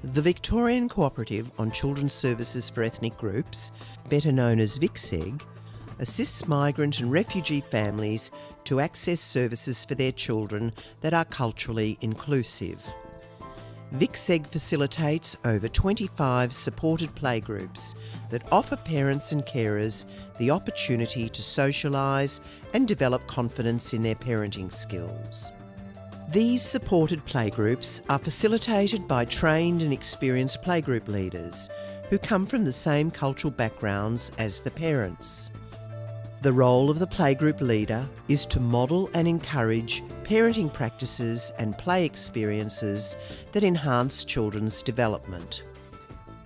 The Victorian Cooperative on Children's Services for Ethnic Groups, better known as VICSEG, assists migrant and refugee families to access services for their children that are culturally inclusive. VICSEG facilitates over 25 supported playgroups that offer parents and carers the opportunity to socialise and develop confidence in their parenting skills. These supported playgroups are facilitated by trained and experienced playgroup leaders who come from the same cultural backgrounds as the parents. The role of the playgroup leader is to model and encourage parenting practices and play experiences that enhance children's development.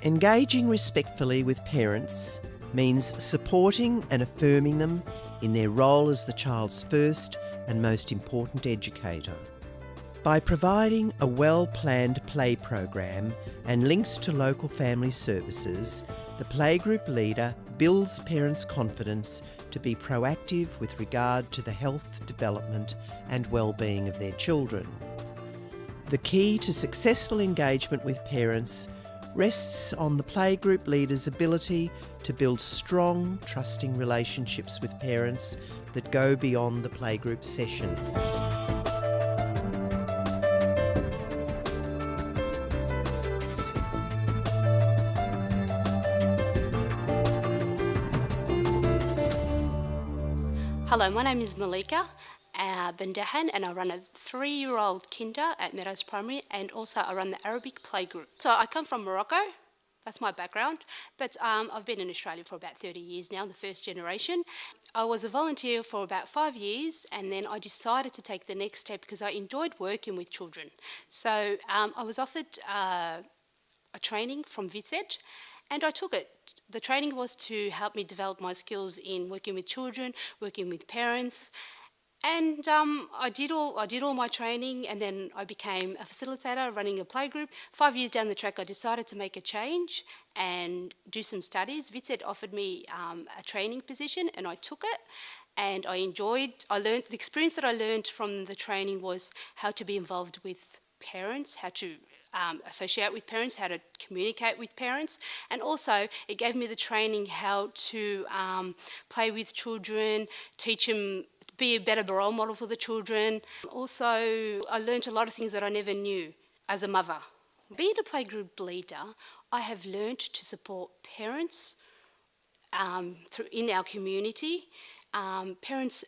Engaging respectfully with parents means supporting and affirming them in their role as the child's first and most important educator. By providing a well-planned play program and links to local family services, the playgroup leader builds parents' confidence to be proactive with regard to the health, development and well-being of their children. The key to successful engagement with parents rests on the playgroup leader's ability to build strong, trusting relationships with parents that go beyond the playgroup sessions. Hello, my name is Malika Bendahan and I run a 3-year-old kinder at Meadows Primary and also I run the Arabic playgroup. So I come from Morocco, that's my background, but I've been in Australia for about 30 years now, the first generation. I was a volunteer for about 5 years and then I decided to take the next step because I enjoyed working with children. So I was offered a training from VICSEG and I took it. The training was to help me develop my skills in working with children, working with parents, and I did all my training, and then I became a facilitator running a playgroup. 5 years down the track, I decided to make a change and do some studies. VICSEG offered me a training position, and I took it. And I learned the experience that I learned from the training was how to be involved with parents, how to associate with parents, how to communicate with parents, and also it gave me the training how to play with children, teach them, be a better role model for the children. Also, I learned a lot of things that I never knew as a mother. Being a playgroup leader, I have learned to support parents in our community. Parents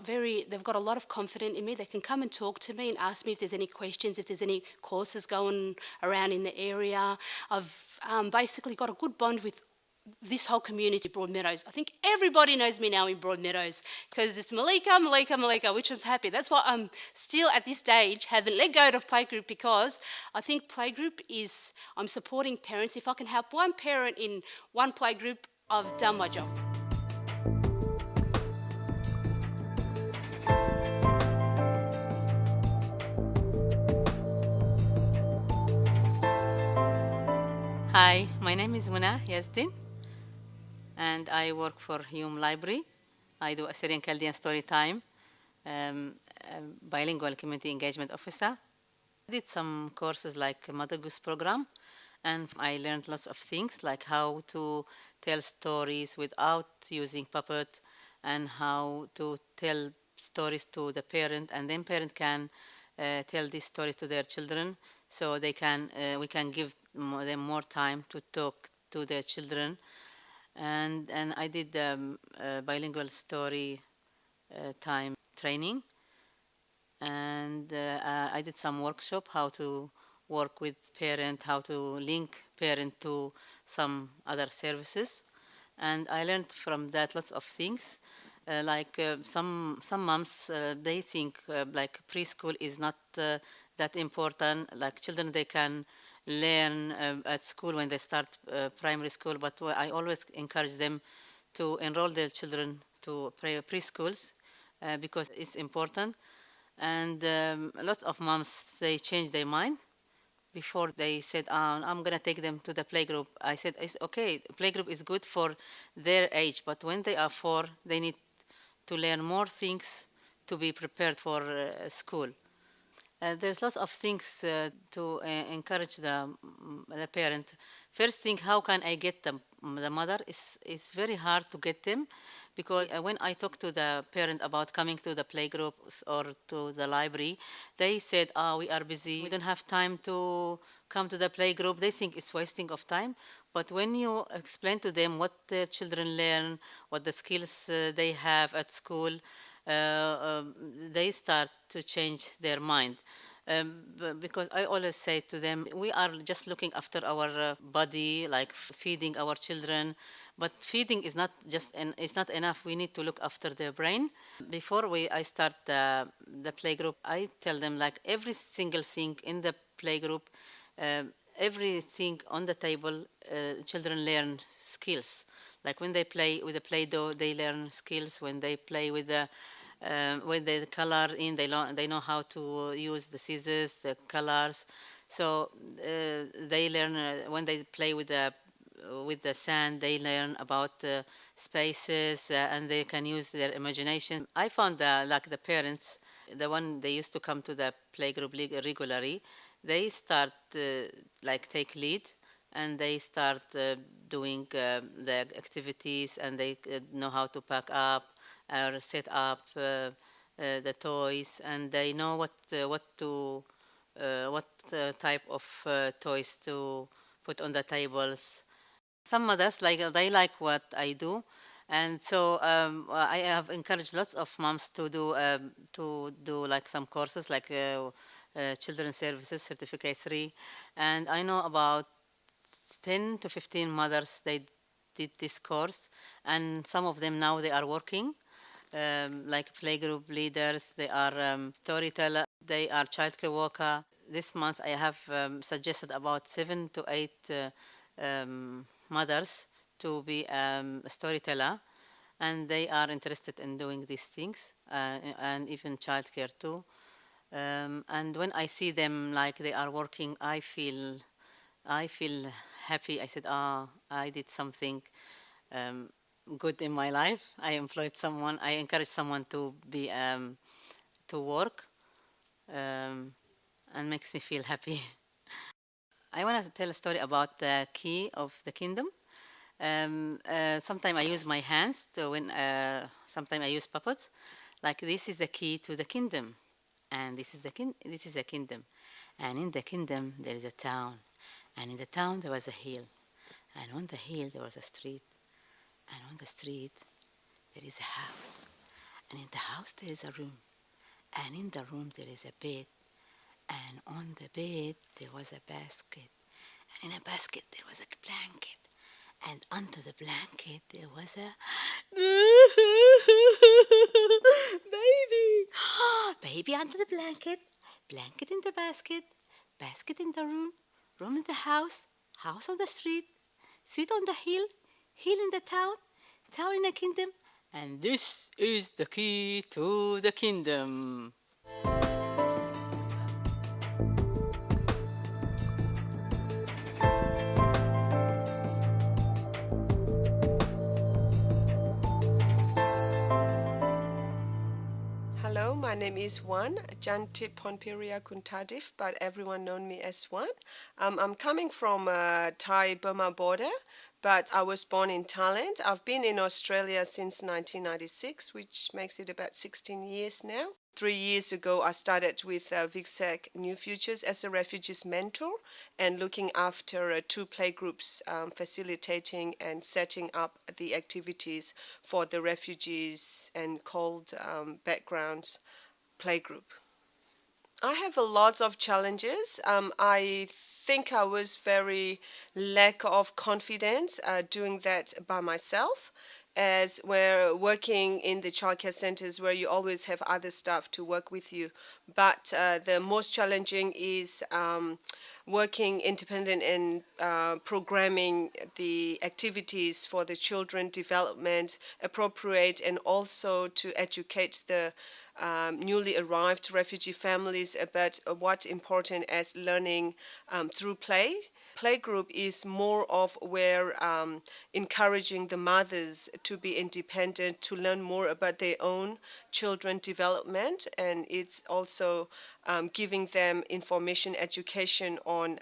they've got a lot of confidence in me. They can come and talk to me and ask me if there's any questions, if there's any courses going around in the area. I've basically got a good bond with this whole community, Broadmeadows. I think everybody knows me now in Broadmeadows because it's Malika, which was happy. That's why I'm still at this stage haven't let go of playgroup because I think playgroup is, I'm supporting parents. If I can help one parent in one playgroup, I've done my job. Hi, my name is Muna Yazdin, and I work for Hume Library. I do Assyrian Chaldean story time, bilingual community engagement officer. I did some courses like Mother Goose program, and I learned lots of things like how to tell stories without using puppet, and how to tell stories to the parent, and then parent can tell these stories to their children, so they can we can give them more time to talk to their children. And I did bilingual story time training, and I did some workshop how to work with parent, how to link parent to some other services, and I learned from that lots of things. Some moms they think like preschool is not that important. Like children, they can learn at school when they start primary school, but I always encourage them to enroll their children to preschools because it's important. And lots of moms, they change their mind. Before they said, I'm going to take them to the playgroup. I said, it's okay, playgroup is good for their age, but when they are 4, they need to learn more things to be prepared for school. There's lots of things to encourage the parent. First thing, how can I get the mother? Is very hard to get them, because when I talk to the parent about coming to the playgroups or to the library, they said, we are busy, we don't have time to come to the playgroup. They think it's wasting of time. But when you explain to them what the children learn, what the skills they have at school, they start to change their mind. Because I always say to them, we are just looking after our body, like feeding our children, but feeding is not just it's not enough. We need to look after their brain. Before I start the playgroup, I tell them like every single thing in the playgroup, everything on the table, children learn skills. Like when they play with the Play-Doh, they learn skills. When they play with the when they color in, they know how to use the scissors, the colors. So they learn when they play with the sand, they learn about spaces, and they can use their imagination. I found that like the parents, the one they used to come to the playgroup regularly, they start like take lead, and they start doing the activities, and they know how to pack up or set up the toys, and they know what type of toys to put on the tables. Some mothers they like what I do, and so I have encouraged lots of moms to do like some courses like Children's Services Certificate 3, and I know about 10 to 15 mothers they did this course, and some of them now they are working like playgroup leaders, they are storyteller, they are childcare worker. This month I have suggested about 7 to 8 mothers to be a storyteller, and they are interested in doing these things, and even childcare too. And when I see them like they are working, I feel happy. I said, I did something good in my life. I employed someone. I encouraged someone to be to work, and makes me feel happy. I want to tell a story about the key of the kingdom. Sometimes I use my hands to when. Sometimes I use puppets. Like this is the key to the kingdom, and this is the kingdom, and in the kingdom there is a town, and in the town there was a hill, and on the hill there was a street, and on the street there is a house, and in the house there is a room, and in the room there is a bed, and on the bed there was a basket, and in a basket there was a blanket, and under the blanket there was a baby. Baby under the blanket, blanket in the basket, basket in the room, room in the house, house on the street, street on the hill, hill in the town, town in the kingdom, and this is the key to the kingdom. Hello, my name is Wan, Jantit Ponpiria Kuntadif, but everyone known me as Wan. I'm coming from Thai-Burma border, but I was born in Thailand. I've been in Australia since 1996, which makes it about 16 years now. 3 years ago, I started with VICSEG New Futures as a refugees mentor and looking after 2 playgroups, facilitating and setting up the activities for the refugees and cold backgrounds playgroup. I have a lot of challenges. I think I was very lack of confidence doing that by myself, as we're working in the childcare centers where you always have other staff to work with you. But the most challenging is working independent and programming the activities for the children development appropriate, and also to educate the newly arrived refugee families about what's important as learning through play. Playgroup is more of where encouraging the mothers to be independent, to learn more about their own children development, and it's also giving them information, education on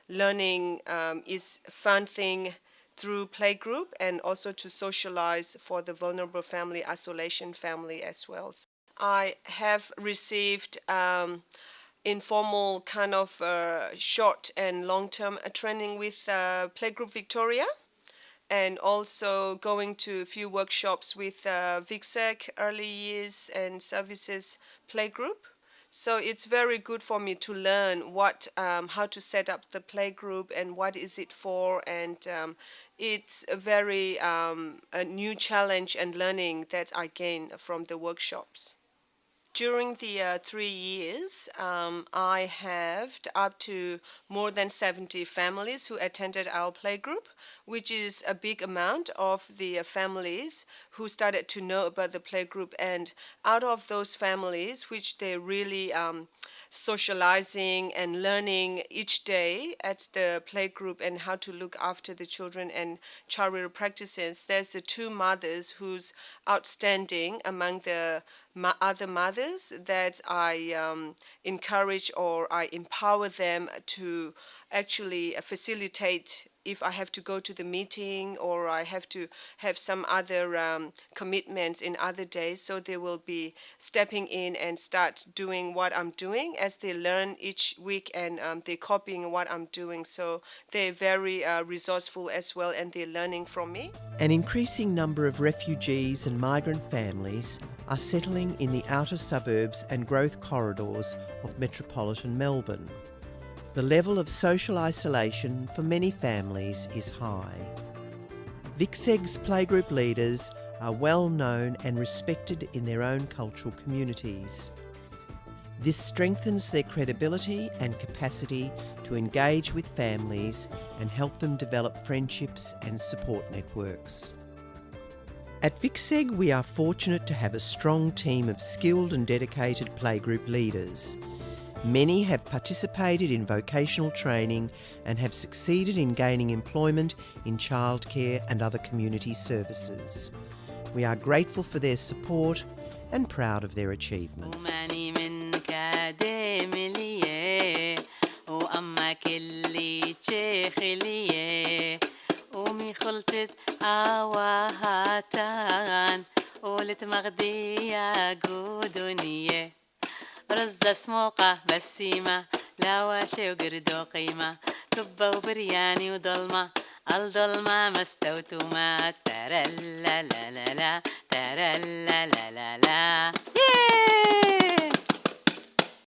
learning is fun thing through playgroup, and also to socialize for the vulnerable family, isolation family as well. I have received informal kind of short and long-term training with Playgroup Victoria, and also going to a few workshops with VICSEG Early Years and Services Playgroup. So it's very good for me to learn how to set up the playgroup and what is it for, and it's a very a new challenge and learning that I gain from the workshops. During the 3 years, I have up to more than 70 families who attended our playgroup, which is a big amount of the families who started to know about the playgroup. And out of those families, which they really socializing and learning each day at the playgroup and how to look after the children and child rearing practices, there's the two mothers who's outstanding among the other mothers that I encourage or I empower them to actually facilitate if I have to go to the meeting or I have to have some other commitments in other days. So they will be stepping in and start doing what I'm doing as they learn each week, and they're copying what I'm doing. So they're very resourceful as well, and they're learning from me. An increasing number of refugees and migrant families are settling in the outer suburbs and growth corridors of metropolitan Melbourne. The level of social isolation for many families is high. VICSEG's playgroup leaders are well known and respected in their own cultural communities. This strengthens their credibility and capacity to engage with families and help them develop friendships and support networks. At VICSEG, we are fortunate to have a strong team of skilled and dedicated playgroup leaders. Many have participated in vocational training and have succeeded in gaining employment in childcare and other community services. We are grateful for their support and proud of their achievements. رز سموقة بسيمة لواشي وقردو قيمة كبة وبرياني وضلمة الضلمة مستوتمة ترى لا لا لا لا ترى لا لا لا لا